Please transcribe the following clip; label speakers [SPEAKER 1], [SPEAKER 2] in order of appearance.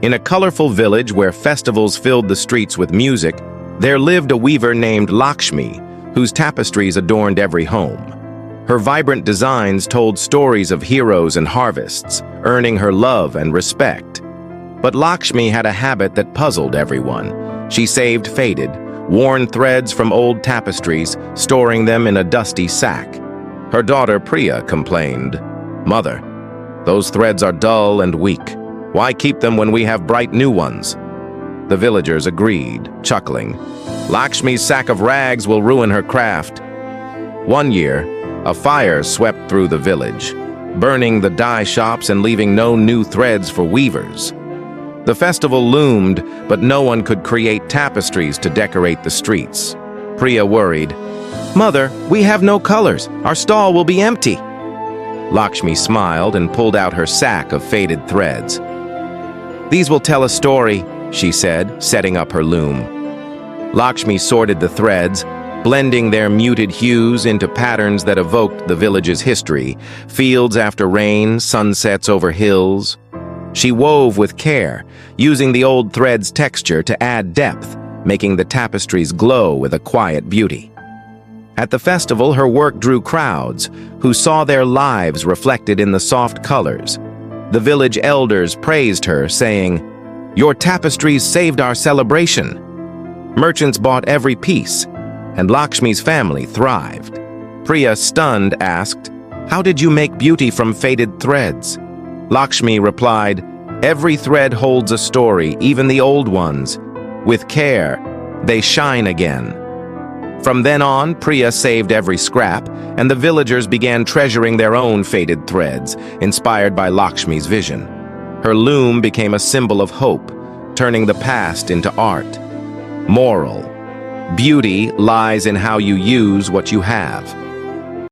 [SPEAKER 1] In a colorful village where festivals filled the streets with music, there lived a weaver named Lakshmi, whose tapestries adorned every home. Her vibrant designs told stories of heroes and harvests, earning her love and respect. But Lakshmi had a habit that puzzled everyone. She saved faded, worn threads from old tapestries, storing them in a dusty sack. Her daughter Priya complained, "Mother, those threads are dull and weak. Why keep them when we have bright new ones?" The villagers agreed, chuckling. "Lakshmi's sack of rags will ruin her craft." One year, a fire swept through the village, burning the dye shops and leaving no new threads for weavers. The festival loomed, but no one could create tapestries to decorate the streets. Priya worried, "Mother, we have no colors. Our stall will be empty." Lakshmi smiled and pulled out her sack of faded threads. "These will tell a story," she said, setting up her loom. Lakshmi sorted the threads, blending their muted hues into patterns that evoked the village's history: fields after rain, sunsets over hills. She wove with care, using the old thread's texture to add depth, making the tapestries glow with a quiet beauty. At the festival, her work drew crowds, who saw their lives reflected in the soft colors. The village elders praised her, saying, "Your tapestries saved our celebration." Merchants bought every piece, and Lakshmi's family thrived. Priya, stunned, asked, "How did you make beauty from faded threads?" Lakshmi replied, "Every thread holds a story, even the old ones. With care, they shine again." From then on, Priya saved every scrap, and the villagers began treasuring their own faded threads, inspired by Lakshmi's vision. Her loom became a symbol of hope, turning the past into art. Moral: beauty lies in how you use what you have.